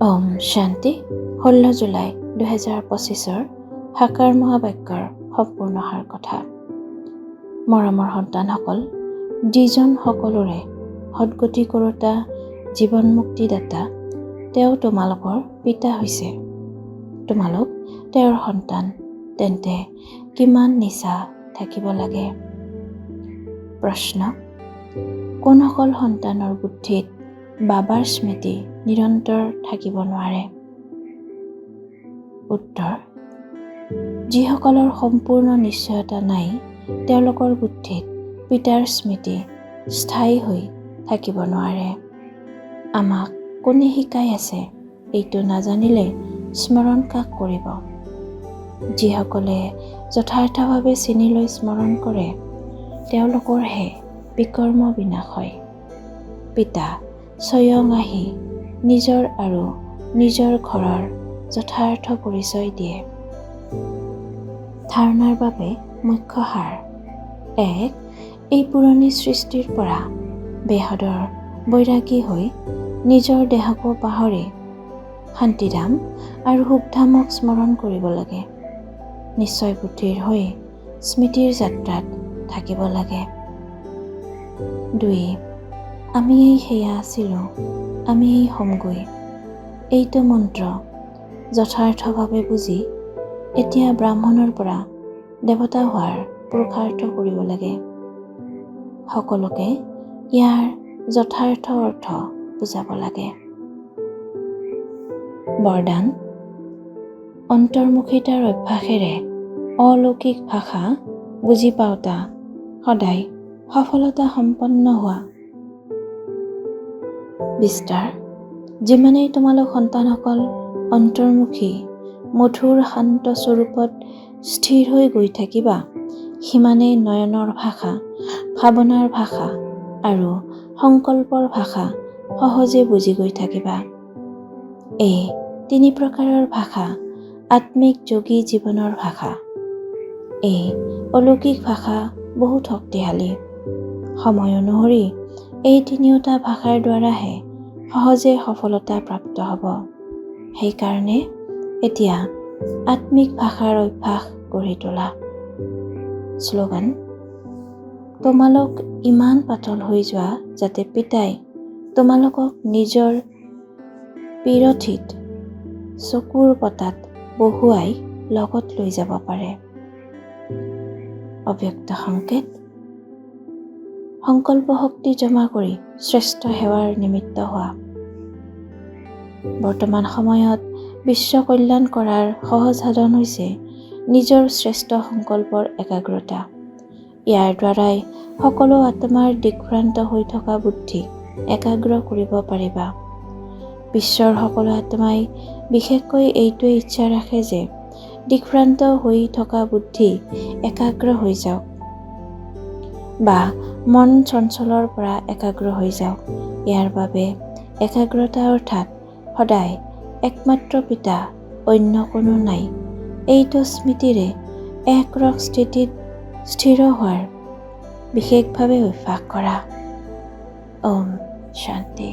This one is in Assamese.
ওম শান্তি 16 জুলাই 2025 সাকাৰ মহাবাক্যৰ সম্পূৰ্ণ সাৰ কথা। মৰমৰ সন্তানসকল, যিজন সকলোৰে সদ্গতি কৰোতা জীৱন মুক্তিদাতা, তেওঁ তোমালোকৰ পিতা হৈছে। তোমালোক তেওঁৰ সন্তান, তেন্তে কিমান নিচা থাকিব লাগে? প্ৰশ্ন: কোনসকল সন্তানৰ বুদ্ধিত বাবাৰ স্মৃতি নিৰন্তৰ থাকিব নোৱাৰে? উত্তৰ: যিসকলৰ সম্পূৰ্ণ নিশ্চয়তা নাই, তেওঁলোকৰ বুদ্ধিত পিতাৰ স্মৃতি স্থায়ী হৈ থাকিব নোৱাৰে। আমাক কোনে শিকাই আছে এইটো নাজানিলে স্মৰণ কাক কৰিব? যিসকলে যথাৰ্থভাৱে চিনি লৈ স্মৰণ কৰে, তেওঁলোকৰহে বিকৰ্ম বিনাশ হয়। পিতা স্বয়ং আহি নিজৰ আৰু নিজৰ ঘৰৰ যথাৰ্থ পৰিচয় দিয়ে। ধাৰণাৰ বাবে মুখ্য সাৰ: 1. এই পুৰণি সৃষ্টিৰ পৰা বেহদৰ বৈৰাগী হৈ নিজৰ দেহকো পাহৰি শান্তিধাম আৰু সুখধামক স্মৰণ কৰিব লাগে। নিশ্চয় বুদ্ধিৰ হৈ স্মৃতিৰ যাত্ৰাত থাকিব লাগে। 2. আমি এই সেয়া আছিলোঁ, আমি এই হ'মগৈ। এইটো মন্ত্ৰ যথাৰ্থভাৱে বুজি এতিয়া ব্ৰাহ্মণৰ পৰা দেৱতা হোৱাৰ পুৰুষাৰ্থ কৰিব লাগে। সকলোকে ইয়াৰ যথাৰ্থ অৰ্থ বুজাব লাগে। বৰদান: অন্তৰ্মুখিতাৰ অভ্যাসেৰে অলৌকিক ভাষা বুজি পাওঁতা সদায় সফলতা সম্পন্ন হোৱা। বিস্তাৰ: যিমানেই তোমালোক সন্তানসকল অন্তৰ্মুখী মধুৰ শান্ত স্বৰূপত স্থিৰ হৈ গৈ থাকিবা, সিমানেই নয়নৰ ভাষা, ভাৱনাৰ ভাষা আৰু সংকল্পৰ ভাষা সহজে বুজি গৈ থাকিবা। এই 3 প্ৰকাৰৰ ভাষা আত্মিক যোগী জীৱনৰ ভাষা। এই অলৌকিক ভাষা বহুত শক্তিশালী। সময় অনুসৰি এই 3টা ভাষাৰ দ্বাৰাহে সহজে সফলতা প্ৰাপ্ত হ'ব। সেইকাৰণে এতিয়া আত্মিক ভাষাৰ অভ্যাস গঢ়ি তোলা। শ্লোগান: তোমালোক ইমান পাতল হৈ যোৱা যাতে পিতাই তোমালোকক নিজৰ পিৰঠিত চকুৰ পতাত বহুৱাই লগত লৈ যাব পাৰে। অব্যক্ত সংকেত: সংকল্প শক্তি জমা কৰি শ্ৰেষ্ঠ সেৱাৰ নিমিত্ত হোৱা। বৰ্তমান সময়ত বিশ্ব কল্যাণ কৰাৰ সহজ সাধন হৈছে নিজৰ শ্ৰেষ্ঠ সংকল্পৰ একাগ্ৰতা। ইয়াৰ দ্বাৰাই সকলো আত্মাৰ দিকভ্ৰান্ত হৈ থকা বুদ্ধি একাগ্ৰ কৰিব পাৰিবা। বিশ্বৰ সকলো আত্মাই বিশেষকৈ এইটোৱে ইচ্ছা ৰাখে যে দিকভ্ৰান্ত হৈ থকা বুদ্ধি একাগ্ৰ হৈ যাওক বা মন চঞ্চলৰ পৰা একাগ্ৰ হৈ যাওক। ইয়াৰ বাবে একাগ্ৰতা অৰ্থাৎ সদায় একমাত্ৰ পিতা, অন্য কোনো নাই, এইটো স্মৃতিৰে একৰস স্থিতিত স্থিৰ হোৱাৰ বিশেষভাৱে অভ্যাস কৰা। ওম শান্তি।